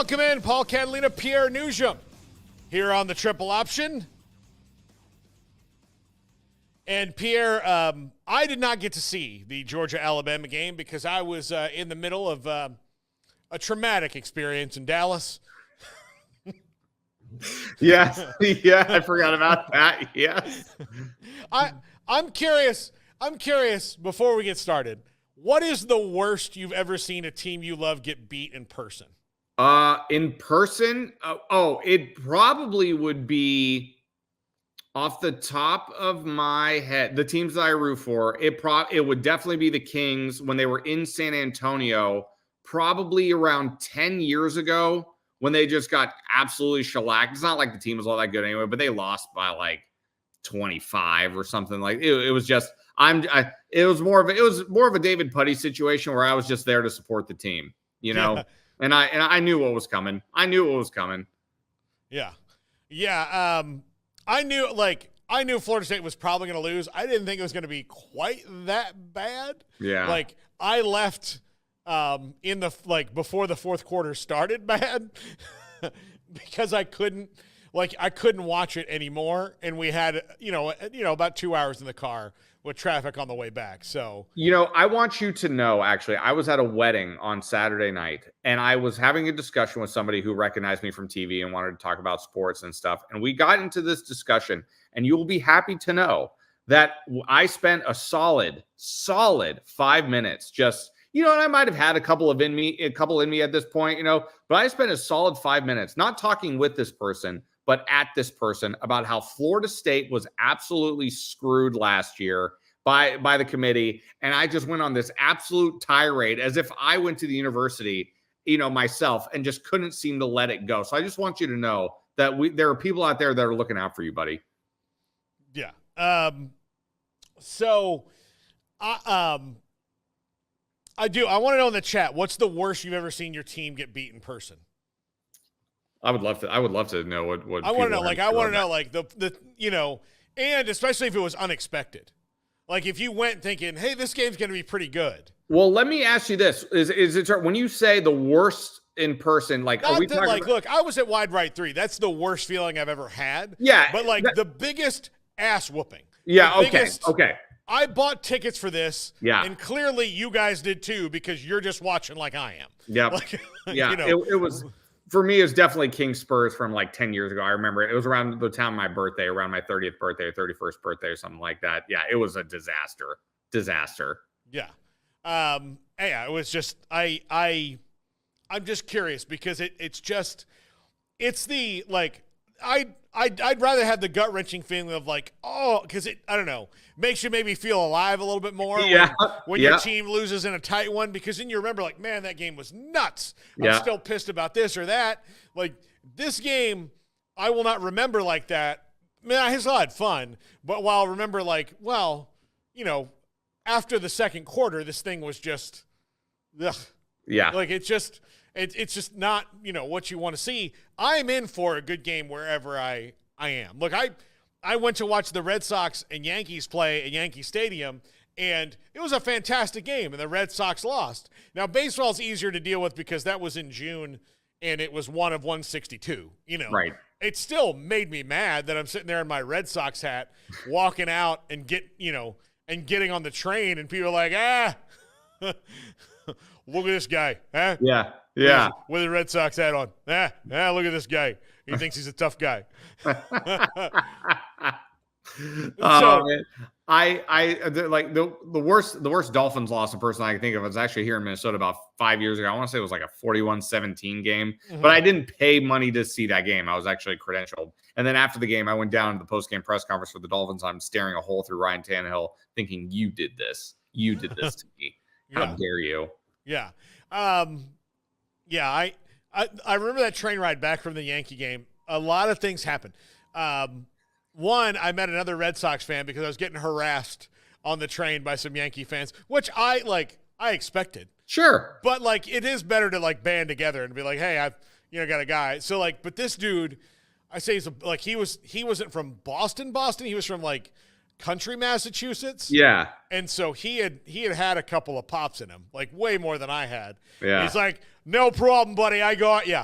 Welcome in, Paul Catalina, Pierre Nugent, here on the Triple Option. And Pierre, I did not get to see the Georgia-Alabama game because I was in the middle of a traumatic experience in Dallas. Yes, yeah, I forgot about that. Yes, I'm curious. Before we get started, what is the worst you've ever seen a team you love get beat in person? In person, it probably would be off the top of my head. The teams that I root for, it would definitely be the Kings when they were in San Antonio, probably around 10 years ago when they just got absolutely shellacked. It's not like the team was all that good anyway, but they lost by like 25 or something. Like it was just it was more of a David Putty situation where I was just there to support the team, you know. Yeah. And I knew what was coming. Yeah. I knew Florida State was probably going to lose. I didn't think it was going to be quite that bad. Yeah. Like I left before the fourth quarter started bad because I couldn't watch it anymore, and we had about 2 hours in the car with traffic on the way back. So I want you to know, actually, I was at a wedding on Saturday night, and I was having a discussion with somebody who recognized me from TV and wanted to talk about sports and stuff, and we got into this discussion, and you will be happy to know that I spent a solid 5 minutes just. And I might have had a couple in me at this point, but I spent a solid 5 minutes not talking with this person, but at this person about how Florida State was absolutely screwed last year by the committee. And I just went on this absolute tirade as if I went to the university, myself, and just couldn't seem to let it go. So I just want you to know that there are people out there that are looking out for you, buddy. Yeah. I do. I want to know in the chat, what's the worst you've ever seen your team get beat in person? I would love to know what I want to know. I want to know, the and especially if it was unexpected. Like if you went thinking, hey, this game's going to be pretty good. Well, let me ask you this: is it when you say the worst in person? Like, are we talking about... Look, I was at Wide Right 3. That's the worst feeling I've ever had. Yeah, but the biggest ass whooping. Yeah. Okay. I bought tickets for this, yeah, and clearly you guys did too because you're just watching like I am. Yeah, yeah. It was, for me, it was definitely King Spurs from like 10 years ago. I remember it was around the time of my birthday, around my 30th birthday or 31st birthday or something like that. Yeah, it was a disaster. Yeah, yeah. It was just I'm just curious because it's the like I'd rather have the gut-wrenching feeling of because I don't know, makes you maybe feel alive a little bit more when your team loses in a tight one, because then you remember man, that game was nuts. I'm still pissed about this or that. Like this game, I will not remember like that. Man, I had a lot of fun, but while I'll remember after the second quarter, this thing was just, ugh. Yeah. Like it's just not, what you want to see. I'm in for a good game wherever I am. Look, I went to watch the Red Sox and Yankees play at Yankee Stadium, and it was a fantastic game, and the Red Sox lost. Now, baseball's easier to deal with because that was in June, and it was 1 of 162, Right. It still made me mad that I'm sitting there in my Red Sox hat, walking out and getting on the train, and people are like, look at this guy, huh? Yeah. With a Red Sox hat on. Look at this guy. He thinks he's a tough guy. Man. I the worst Dolphins loss in person I can think of was actually here in Minnesota about 5 years ago. I want to say it was like a 41-17 game, but I didn't pay money to see that game. I was actually credentialed. And then after the game, I went down to the post-game press conference for the Dolphins. I'm staring a hole through Ryan Tannehill thinking, you did this to me. How dare you? Yeah. I remember that train ride back from the Yankee game. A lot of things happened. One, I met another Red Sox fan because I was getting harassed on the train by some Yankee fans, which I expected. Sure. But it is better to band together and be like, hey, I've got a guy. So but this dude, I say he wasn't from Boston. He was from country Massachusetts. Yeah. And so he had a couple of pops in him, like way more than I had. Yeah. He's like, no problem, buddy. I got you.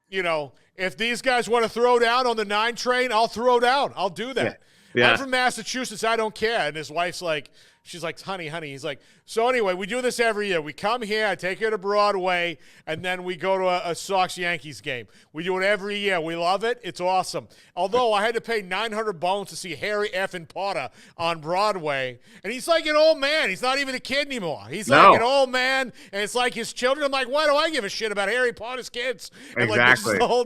You know, if these guys want to throw down on the 9 train, I'll throw down. I'll do that. Yeah. I'm from Massachusetts. I don't care. And his wife's like, she's like, honey. He's like, so anyway, we do this every year. We come here, I take her to Broadway, and then we go to a Sox-Yankees game. We do it every year. We love it. It's awesome. Although I had to pay 900 bones to see Harry effing Potter on Broadway. And he's like an old man. He's not even a kid anymore. He's like an old man, and it's like his children. I'm like, why do I give a shit about Harry Potter's kids? And exactly. Like, this is the whole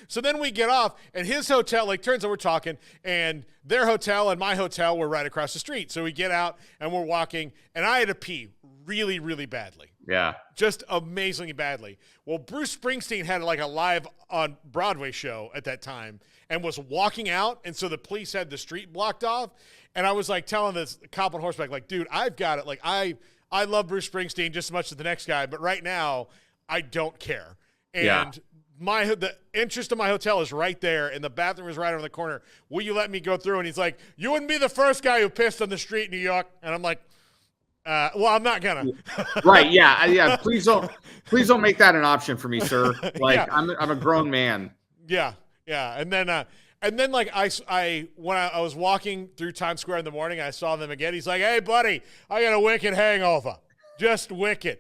so then we get off, and his hotel, like, turns out we're talking, and their hotel and my hotel were right across the street. So we get out, and we're walking, and I had to pee really, really badly. Yeah. Just amazingly badly. Well, Bruce Springsteen had, like, a live on Broadway show at that time and was walking out, and so the police had the street blocked off. And I was, like, telling this cop on horseback, like, dude, I've got it. Like, I love Bruce Springsteen just as much as the next guy, but right now I don't care. And the entrance to my hotel is right there, and the bathroom is right around the corner. Will you let me go through? And he's like, you wouldn't be the first guy who pissed on the street in New York. And I'm like, well, I'm not gonna. Right? Yeah. Please don't make that an option for me, sir. Like, I'm a grown man. Yeah. And then like when I was walking through Times Square in the morning, I saw them again. He's like, hey, buddy, I got a wicked hangover, just wicked.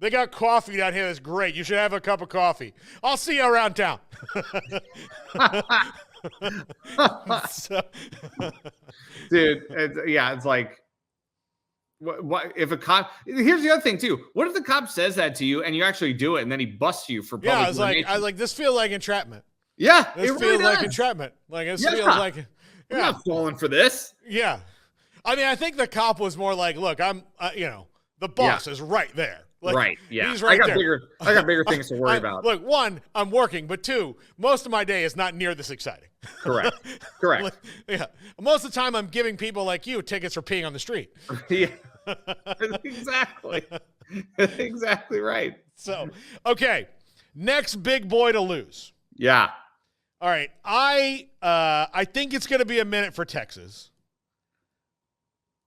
They got coffee down here that's great. You should have a cup of coffee. I'll see you around town. Dude, it's like, what if a cop? Here's the other thing too. What if the cop says that to you and you actually do it, and then he busts you for public urination? I was like, this feels like entrapment. Yeah, this feels like entrapment. Like it feels like, I'm not falling for this. Yeah, I mean, I think the cop was more like, look, I'm, the boss is right there. Like, right. Yeah. He's right there. I got bigger things to worry about. Look, 1, I'm working, but 2, most of my day is not near this exciting. Correct. Yeah. Most of the time, I'm giving people like you tickets for peeing on the street. Yeah. Exactly. Exactly right. So, okay. Next big boy to lose. Yeah. All right. I think it's going to be a minute for Texas.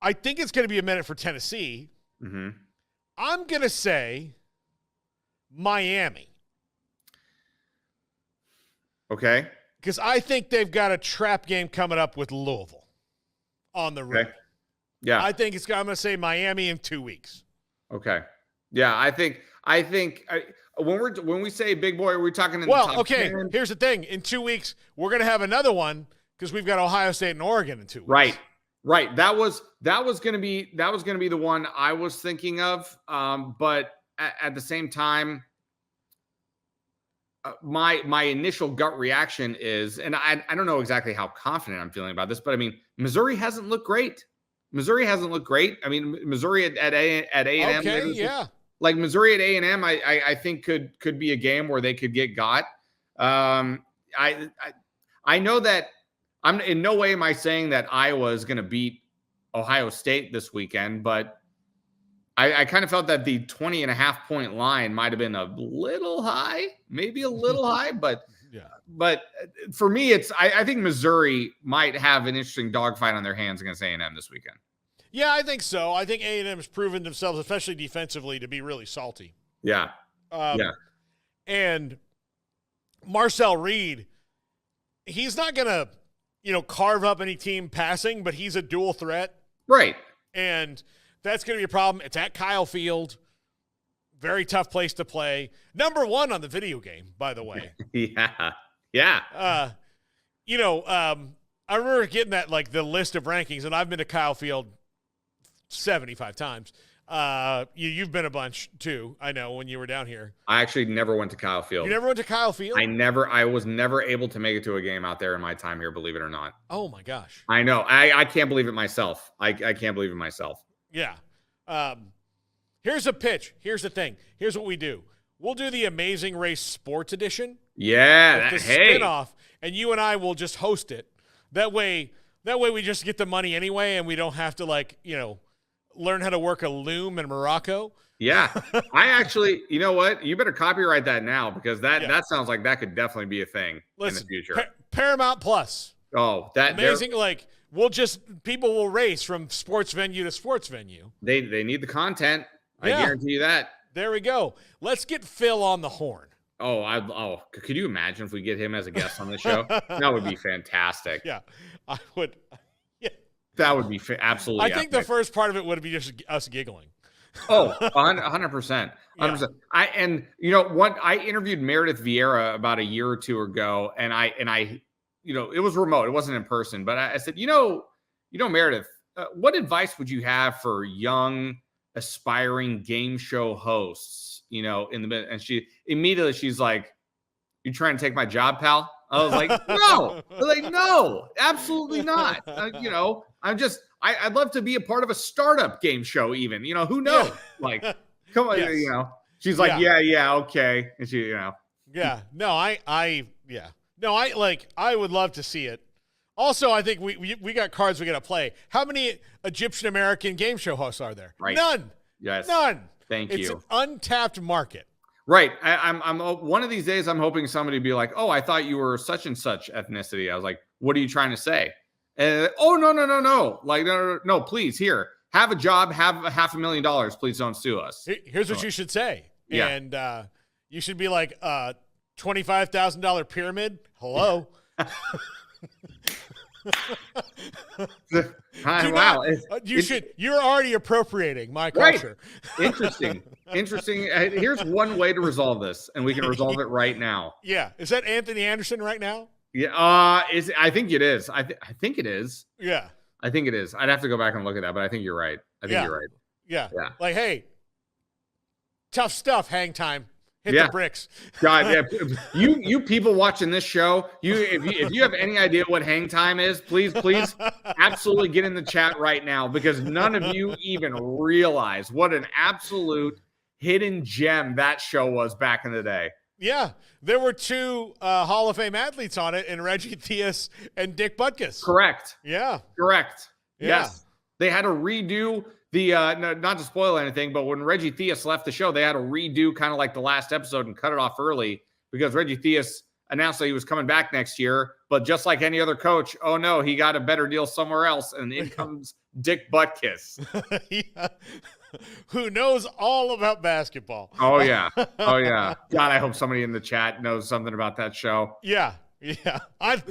I think it's going to be a minute for Tennessee. Mm-hmm. I'm going to say Miami. Okay. Because I think they've got a trap game coming up with Louisville on the road. Okay. Yeah. I'm going to say Miami in 2 weeks. Okay. Yeah, I think when we say big boy, we're talking in the top 10. Here's the thing. In 2 weeks, we're going to have another one because we've got Ohio State and Oregon in 2 weeks. Right. That was going to be the one I was thinking of. But at the same time, my initial gut reaction is, and I don't know exactly how confident I'm feeling about this, but I mean, Missouri hasn't looked great. I mean, Missouri at A&M. Okay, yeah. Like Missouri at A&M, I think could be a game where they could get got. I know that I'm in no way am I saying that Iowa is going to beat Ohio State this weekend, but I kind of felt that the 20.5 point line might have been a little high, maybe a little high, but for me, I think Missouri might have an interesting dogfight on their hands against A&M this weekend. Yeah, I think so. I think A&M has proven themselves, especially defensively, to be really salty. Yeah. And Marcel Reed, he's not going to, carve up any team passing, but he's a dual threat. Right. And that's going to be a problem. It's at Kyle Field. Very tough place to play. Number 1 on the video game, by the way. Yeah. I remember getting that, like, the list of rankings, and I've been to Kyle Field 75 times. You've been a bunch, too, I know, when you were down here. I actually never went to Kyle Field. You never went to Kyle Field? I was never able to make it to a game out there in my time here, believe it or not. Oh, my gosh. I know. I can't believe it myself. I can't believe it myself. Yeah. Here's a pitch. Here's the thing. Here's what we do. We'll do the Amazing Race Sports Edition. Yeah. The spinoff, and you and I will just host it. That way we just get the money anyway, and we don't have to, learn how to work a loom in Morocco. Yeah. I actually, you know what? You better copyright that now because that sounds like that could definitely be a thing in the future. Paramount Plus. Oh, that amazing. Like people will race from sports venue to sports venue. They need the content. Yeah. I guarantee you that. There we go. Let's get Phil on the horn. Could you imagine if we get him as a guest on the show? That would be fantastic. Yeah, I would. Yeah, that would be absolutely. I think the first part of it would be just us giggling. Oh, 100%. 100%. I interviewed Meredith Vieira about a year or two ago, and I it was remote. It wasn't in person, but I said, Meredith, what advice would you have for young aspiring game show hosts, in the minute? And she's like, "You trying to take my job, pal?" I was like, "No." I was like, "No, absolutely not." I'd love to be a part of a startup game show even, who knows? Yeah. Like, come on, yes. She's like, yeah, okay. And she, Yeah. No, I would love to see it. Also, I think we got cards we got to play. How many Egyptian American game show hosts are there? Right. None. Yes. None. Thank you. It's an untapped market. Right. I'm one of these days I'm hoping somebody be like, "Oh, I thought you were such and such ethnicity." I was like, "What are you trying to say?" And no. Like, no, please, here. Have a job, have $500,000. Please don't sue us. Here's what you should say. Yeah. And you should be like, $25,000 pyramid. Hello. Wow. You're already appropriating my culture. Right. Interesting. Here's one way to resolve this, and we can resolve it right now. Yeah. Is that Anthony Anderson right now? Yeah. I think it is. I think it is. Yeah. I think it is. I'd have to go back and look at that, but I think you're right. You're right. Yeah. Like, hey, tough stuff. Hang time. Hit the bricks. God, yeah. You people watching this show, if you have any idea what hang time is, please absolutely get in the chat right now, because none of you even realize what an absolute hidden gem that show was back in the day. Yeah, there were two Hall of Fame athletes on it, and Reggie Theus and Dick Butkus. Correct. Yeah. Correct. Yeah. Yes. They had to redo the not to spoil anything, but when Reggie Theus left the show, they had to redo kind of like the last episode and cut it off early, because Reggie Theus announced that he was coming back next year. But just like any other coach, oh no, he got a better deal somewhere else, and in comes Dick Butkus. Yeah. Who knows all about basketball. Oh yeah. God, I hope somebody in the chat knows something about that show. Yeah. I'm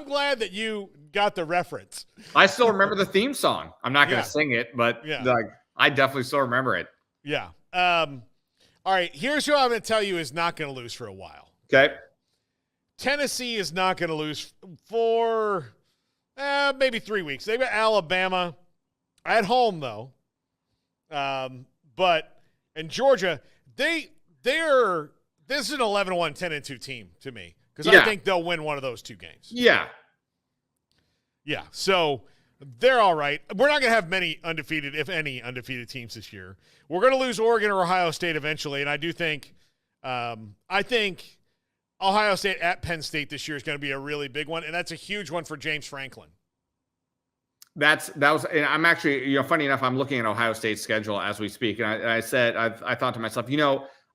glad that you got the reference. I still remember the theme song. I'm not going to sing it, but I definitely still remember it. Yeah. All right. Here's who I'm going to tell you is not going to lose for a while. Okay. Tennessee is not going to lose for maybe 3 weeks. They've got Alabama at home though. But in Georgia, this is an 11-1, 10-2 team to me, because I think they'll win one of those two games. Yeah. Yeah. So they're all right. We're not going to have many undefeated, if any, undefeated teams this year. We're going to lose Oregon or Ohio State eventually, and I do think I think Ohio State at Penn State this year is going to be a really big one, and that's a huge one for James Franklin. And I'm actually, funny enough, I'm looking at Ohio State's schedule as we speak. And I thought to myself,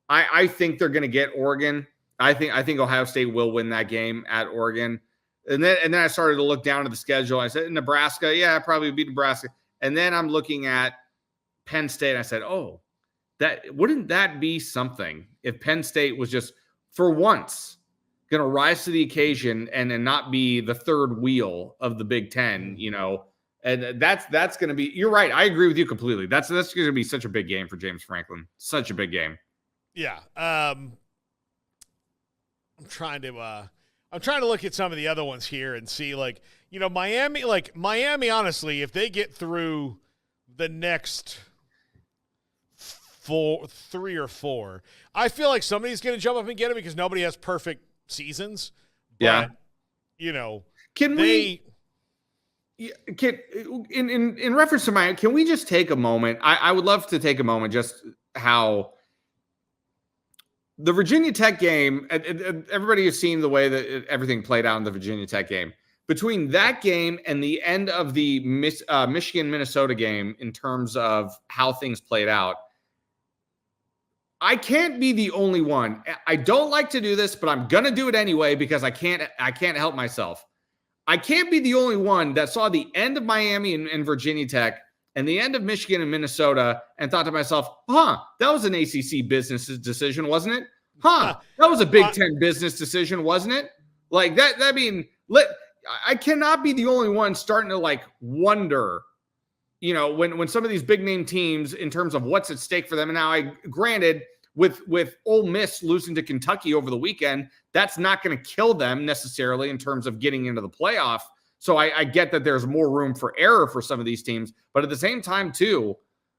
I think they're going to get Oregon. I think Ohio State will win that game at Oregon. And then I started to look down at the schedule. I said, Nebraska, yeah, probably beat Nebraska. And then I'm looking at Penn State. I said, oh, wouldn't that be something if Penn State was just for once going to rise to the occasion and not be the third wheel of the Big Ten, And that's going to be, you're right. I agree with you completely. That's going to be such a big game for James Franklin. Such a big game. Yeah. I'm trying to look at some of the other ones here and see, Miami, honestly, if they get through the next 3 or 4, I feel like somebody's going to jump up and get it, because nobody has perfect seasons. But, can we in reference to Miami, can we just take a moment? I would love to take a moment, just how the Virginia Tech game, everybody has seen the way that everything played out in the Virginia Tech game. Between that game and the end of the Michigan-Minnesota game, in terms of how things played out, I can't be the only one. I don't like to do this, but I'm going to do it anyway, because I can't help myself. I can't be the only one that saw the end of Miami and Virginia Tech and the end of Michigan and Minnesota and thought to myself, that was an ACC business decision, wasn't it? That was a Big Ten business decision, wasn't it? Like that. I mean, I cannot be the only one starting to like wonder, when some of these big name teams in terms of what's at stake for them. And now granted, with Ole Miss losing to Kentucky over the weekend, that's not going to kill them necessarily in terms of getting into the playoff. So I get that there's more room for error for some of these teams. But at the same time, too,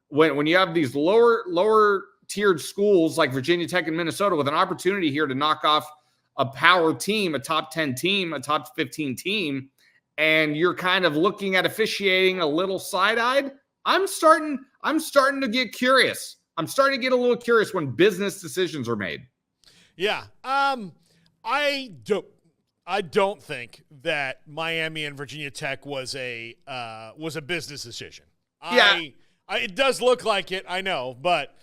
when you have these lower tiered schools like Virginia Tech and Minnesota with an opportunity here to knock off a power team, a top 10 team, a top 15 team, and you're kind of looking at officiating a little side-eyed, I'm starting to get curious. I'm starting to get a little curious when business decisions are made. Yeah. I don't think that Miami and Virginia Tech was a business decision. It does look like it, I know, but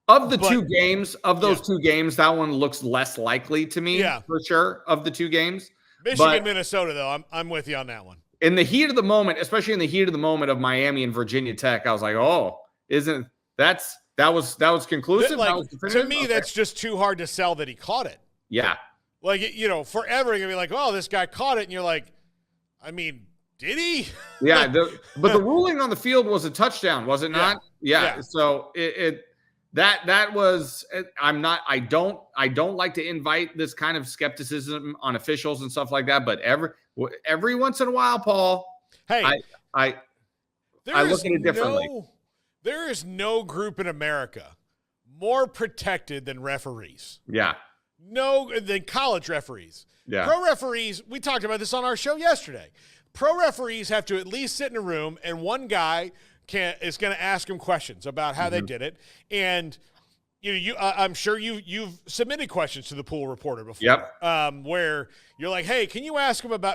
of those two games, that one looks less likely to me, for sure, of the two games. Michigan, Minnesota, though, I'm with you on that one. In the heat of the moment, especially in the heat of the moment of Miami and Virginia Tech, I was like, that was conclusive? To me, that's just too hard to sell that he caught it. Yeah. Like, forever you're going to be like, oh, this guy caught it. And you're like, I mean, did he? Yeah. But the ruling on the field was a touchdown, was it not? Yeah. So that was, I don't like to invite this kind of skepticism on officials and stuff like that. But every once in a while, Paul, hey, I look at it differently. There is no group in America more protected than referees. Yeah. Than college referees. Yeah. Pro referees, we talked about this on our show yesterday. Pro referees have to at least sit in a room and one guy is going to ask them questions about how they did it. And I'm sure you've submitted questions to the pool reporter before. Yep. Where you're like, hey, can you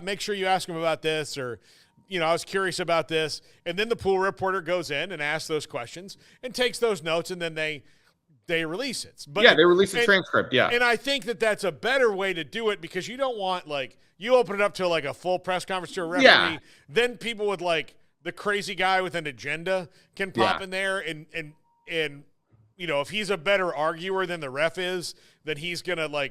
make sure you ask him about this, or I was curious about this. And then the pool reporter goes in and asks those questions and takes those notes, and then they release it. They release a transcript, yeah. And I think that that's a better way to do it, because you don't want, you open it up to, a full press conference to a referee. Yeah. Then people with, the crazy guy with an agenda can pop in there and if he's a better arguer than the ref is, then he's going to,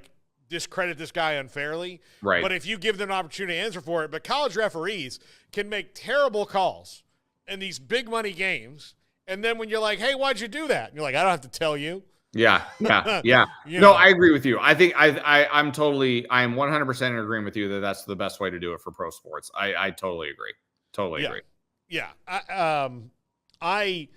discredit this guy unfairly. Right. But if you give them an opportunity to answer for it, but college referees can make terrible calls in these big money games, and then when you're like, hey, why'd you do that? And you're like, I don't have to tell you. Yeah. No, I agree with you. I think I am 100% in agreement with you that that's the best way to do it for pro sports. I totally agree. Totally agree. Yeah. I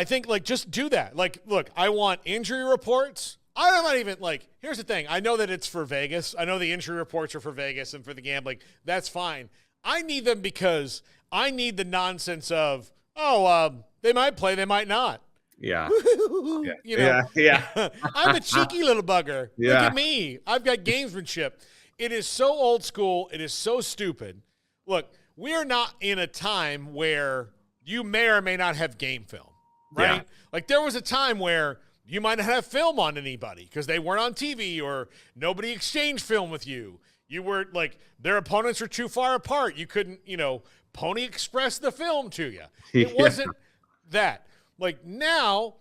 think just do that. Look, I want injury reports. I'm not even here's the thing. I know that it's for Vegas. I know the injury reports are for Vegas and for the gambling. That's fine. I need them because I need the nonsense of, they might play, they might not. Yeah. Yeah. I'm a cheeky little bugger. Yeah. Look at me. I've got gamesmanship. It is so old school. It is so stupid. Look, we are not in a time where you may or may not have game film, right? Yeah. There was a time where you might not have film on anybody because they weren't on TV or nobody exchanged film with you. You were their opponents were too far apart. You couldn't, Pony Express the film to you. It wasn't that. Now,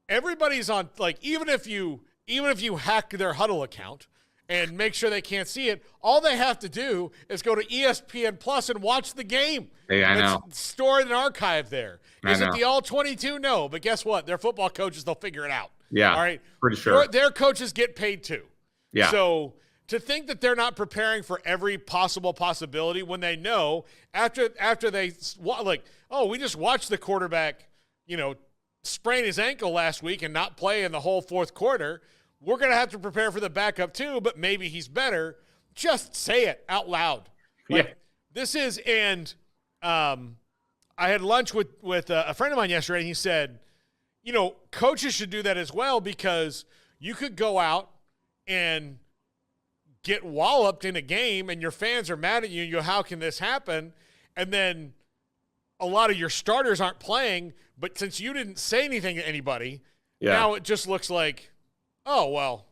everybody's on, even if you hack their Huddle account and make sure they can't see it, all they have to do is go to ESPN Plus and watch the game. Hey, I know. Store an archive there. Is it the All-22? No, but guess what? Their football coaches, they'll figure it out. Yeah, all right? Pretty sure. Their coaches get paid too. Yeah. So to think that they're not preparing for every possible possibility when they know after they, we just watched the quarterback, sprain his ankle last week and not play in the whole fourth quarter, we're going to have to prepare for the backup too, but maybe he's better. Just say it out loud. This is, and I had lunch with a friend of mine yesterday, and he said, coaches should do that as well, because you could go out and get walloped in a game and your fans are mad at you and you go, how can this happen? And then a lot of your starters aren't playing, but since you didn't say anything to anybody, now it just looks like, oh, well,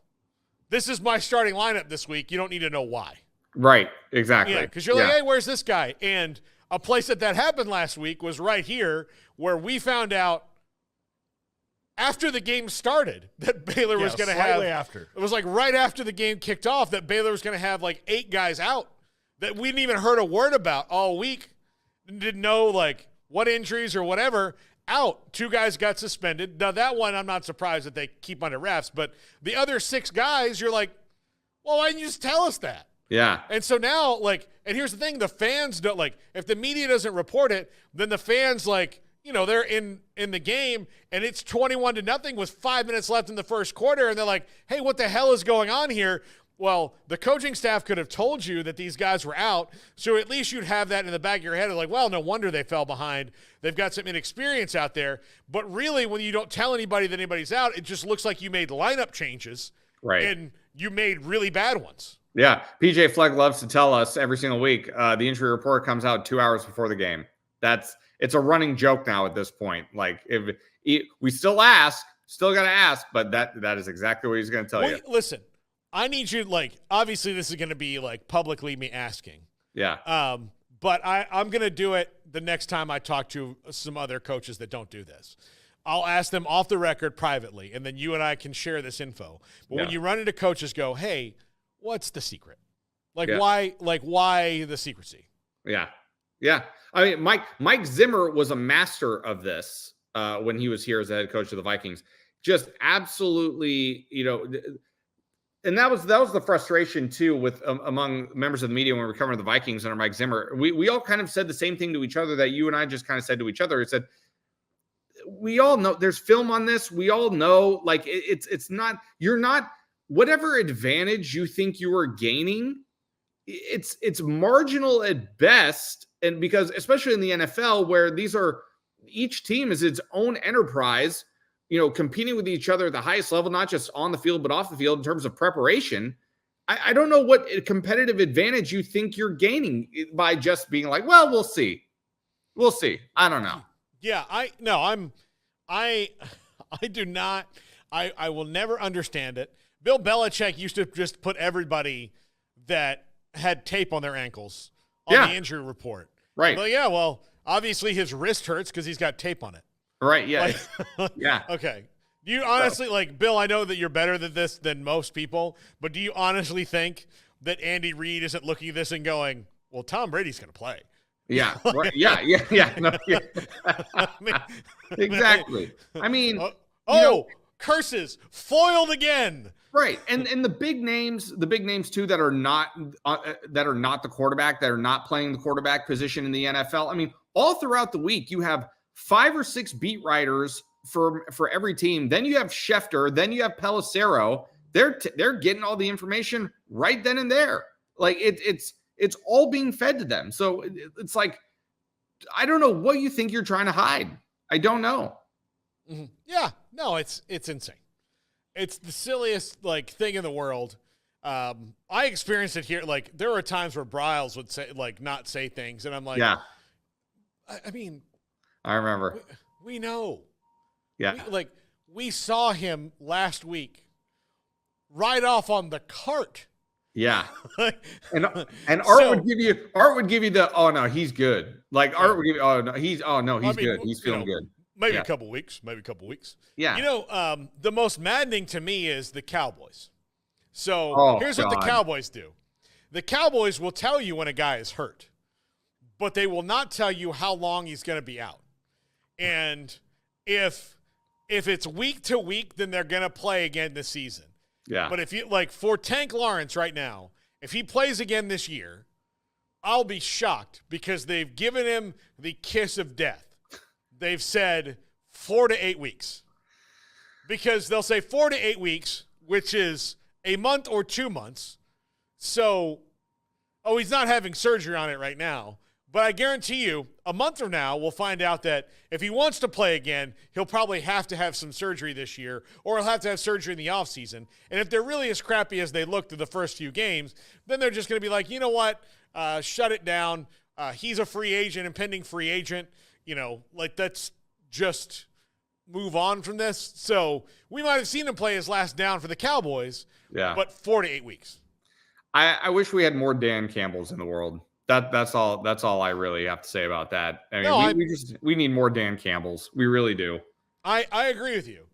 this is my starting lineup this week. You don't need to know why. Right. Exactly. Yeah, because you're like, hey, where's this guy? And a place that happened last week was right here, where we found out after the game started that Baylor was going to have. After. It was like right after the game kicked off that Baylor was going to have like 8 guys out that we didn't even heard a word about all week. Didn't know like what injuries or whatever. Out. 2 guys got suspended. Now that one, I'm not surprised that they keep under wraps, but the other 6 guys, you're like, well, why didn't you just tell us that? Yeah. And so now, like, and here's the thing, the fans don't, like, if the media doesn't report it, then the fans, like, you know, they're in the game, and it's 21-0 with 5 minutes left in the first quarter, and they're like, hey, what the hell is going on here? Well, the coaching staff could have told you that these guys were out, so at least you'd have that in the back of your head of like, well, no wonder they fell behind. They've got some inexperience out there. But really, when you don't tell anybody that anybody's out, it just looks like you made lineup changes. Right. And you made really bad ones. Yeah. PJ Fleck loves to tell us every single week the injury report comes out 2 hours before the game. It's a running joke now at this point. Like, if we still got to ask, but that is exactly what he's going to tell you. Listen, I need you, like, obviously this is going to be like publicly me asking. Yeah. But I'm going to do it the next time I talk to some other coaches that don't do this. I'll ask them off the record privately, and then you and I can share this info. But when you run into coaches, go, hey, what's the secret? Like, why the secrecy? Yeah. Yeah. I mean, Mike Zimmer was a master of this when he was here as the head coach of the Vikings. Just absolutely, you know, and that was the frustration too with among members of the media when we were covering the Vikings under Mike Zimmer. We all kind of said the same thing to each other that you and I just kind of said to each other. It said, we all know there's film on this. We all know, like, it's not, you're not, whatever advantage you think you are gaining, it's marginal at best. And because especially in the NFL, where each team is its own enterprise, you know, competing with each other at the highest level, not just on the field, but off the field in terms of preparation. I don't know what competitive advantage you think you're gaining by just being like, well, we'll see. We'll see. I don't know. Yeah, I do not. I will never understand it. Bill Belichick used to just put everybody that had tape on their ankles on the injury report. Right. Well, yeah, well, obviously his wrist hurts because he's got tape on it. Right, yeah. Like, yeah. Okay. Do you honestly, like, Bill, I know that you're better than this than most people, but do you honestly think that Andy Reid isn't looking at this and going, well, Tom Brady's going to play? Yeah. Right. Yeah. No, yeah. I mean, exactly. I mean, curses foiled again. Right. And the big names too that are not the quarterback, that are not playing the quarterback position in the NFL. I mean, all throughout the week you have 5 or 6 beat writers for every team. Then you have Schefter, then you have Pelissero. They're getting all the information right then and there. Like it's all being fed to them. So it's like, I don't know what you think you're trying to hide. I don't know. Mm-hmm. Yeah, no, it's insane. It's the silliest like thing in the world. I experienced it here. Like, there were times where Bryles would say, like, not say things, and I'm like, yeah. I mean, I remember. We know. Yeah. We saw him last week ride off on the cart. Yeah. and Art would give you the, oh no, he's good. Like, Art would give you, he's good. He's feeling good. Maybe a couple weeks. Yeah. You know, the most maddening to me is the Cowboys. So here's what the Cowboys do. The Cowboys will tell you when a guy is hurt, but they will not tell you how long he's going to be out. And if it's week to week, then they're going to play again this season. Yeah. But if you, like, for Tank Lawrence right now, if he plays again this year, I'll be shocked because they've given him the kiss of death. They've said 4 to 8 weeks. Because they'll say 4 to 8 weeks, which is a month or 2 months. So, he's not having surgery on it right now. But I guarantee you, a month from now, we'll find out that if he wants to play again, he'll probably have to have some surgery this year, or he'll have to have surgery in the offseason. And if they're really as crappy as they looked through the first few games, then they're just going to be like, you know what, shut it down. He's a free agent, impending free agent. You know, like, let's just move on from this. So we might have seen him play his last down for the Cowboys, but 4 to 8 weeks. I wish we had more Dan Campbells in the world. That's all. That's all I really have to say about that. I mean, No, we need more Dan Campbells. We really do. I agree with you.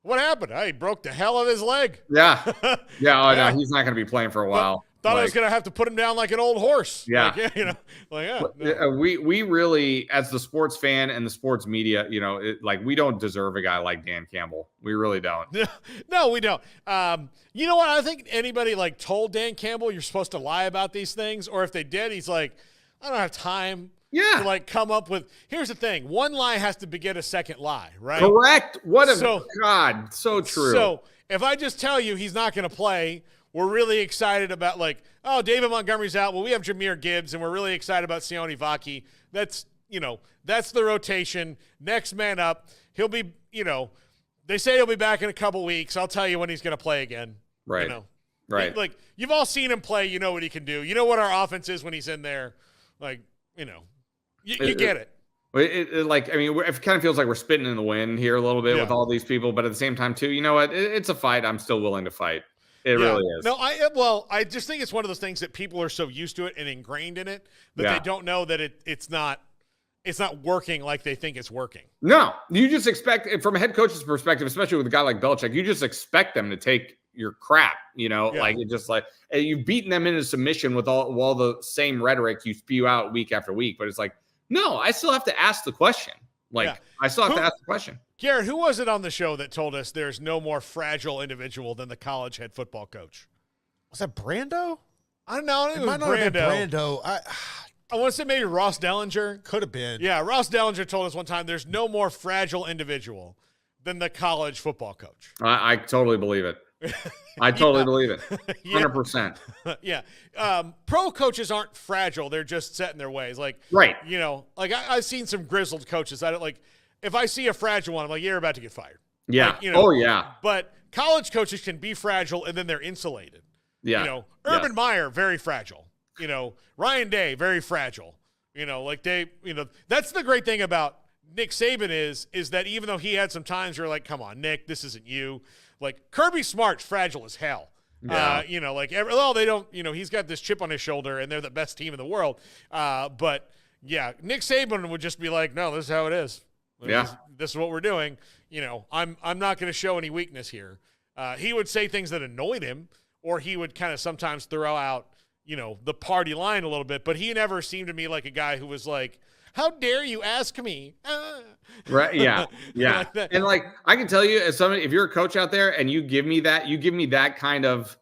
What happened? He broke the hell of his leg. Yeah. Yeah. Oh, Yeah. no, he's not going to be playing for a while. Thought I was going to have to put him down like an old horse. Yeah. Like, you know, like, yeah. No. We really, as the sports fan and the sports media, you know, we don't deserve a guy like Dan Campbell. We really don't. No, we don't. You know what? I think anybody like told Dan Campbell you're supposed to lie about these things, or if they did, he's like, I don't have time. Yeah. To like come up with. Here's the thing: one lie has to beget a second lie, right? Correct. God, so true. So if I just tell you he's not going to play, we're really excited about David Montgomery's out. Well, we have Jahmyr Gibbs, and we're really excited about Sione Vaki. That's the rotation. Next man up. He'll be, they say he'll be back in a couple weeks. I'll tell you when he's going to play again. Right. Right. Like you've all seen him play. You know what he can do. You know what our offense is when he's in there. You get it. It kind of feels like we're spitting in the wind here a little bit with all these people, but at the same time, too, you know what? It's a fight. I'm still willing to fight. It really is. No, I just think it's one of those things that people are so used to it and ingrained in it that they don't know that it's not working like they think it's working. No, you just expect, from a head coach's perspective, especially with a guy like Belichick, you just expect them to take your crap, like it just like you've beaten them into submission with all the same rhetoric you spew out week after week. But it's like, no, I still have to ask the question. I still have to ask the question. Garrett, who was it on the show that told us there's no more fragile individual than the college head football coach? Was that Brando? I don't know. It might not have been Brando. I want to say maybe Ross Dellinger. Could have been. Yeah, Ross Dellinger told us one time there's no more fragile individual than the college football coach. I totally believe it. I totally believe it. 100%. Yeah. Pro coaches aren't fragile. They're just set in their ways. Right. I've seen some grizzled coaches. If I see a fragile one, I'm like, you're about to get fired. Yeah. Oh, yeah. But college coaches can be fragile and then they're insulated. Yeah. Urban Meyer, very fragile. Ryan Day, very fragile. That's the great thing about Nick Saban is that even though he had some times where you're like, come on, Nick, this isn't you. Like Kirby Smart's fragile as hell. Yeah. They don't, he's got this chip on his shoulder and they're the best team in the world. But yeah, Nick Saban would just be like, no, this is how it is. This is what we're doing. I'm not going to show any weakness here. He would say things that annoyed him, or he would kind of sometimes throw out, the party line a little bit, but he never seemed to me like a guy who was like, how dare you ask me? Right. Yeah. Yeah. And I can tell you, as somebody, if you're a coach out there and you give me that kind of,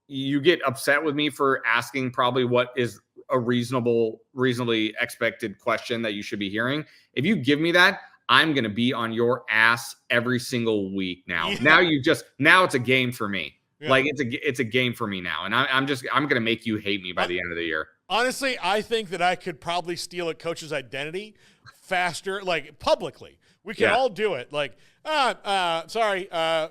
you get upset with me for asking probably what is a reasonably expected question that you should be hearing. If you give me that, I'm going to be on your ass every single week now. Yeah. Now it's a game for me. Yeah. It's a game for me now. And I'm going to make you hate me by the end of the year. Honestly, I think that I could probably steal a coach's identity faster, publicly. We can all do it.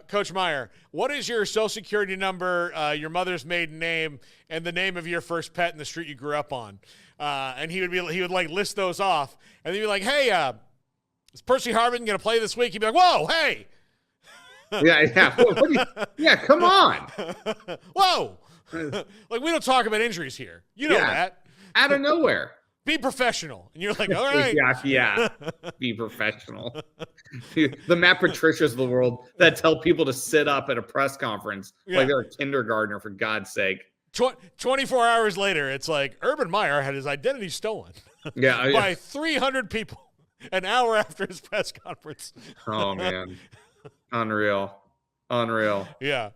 Coach Meyer, what is your social security number, your mother's maiden name, and the name of your first pet in the street you grew up on? And he would list those off, and then he'd be like, hey, is Percy Harvin going to play this week? He'd be like, whoa, hey. Yeah. Come on. Whoa. We don't talk about injuries here. You know that. Out of nowhere. Be professional. And you're like, all right. Yeah. Be professional. The Matt Patricias of the world that tell people to sit up at a press conference like they're a kindergartner, for God's sake. 24 hours later, it's like Urban Meyer had his identity stolen by 300 people an hour after his press conference. Oh, man. Unreal. Yeah.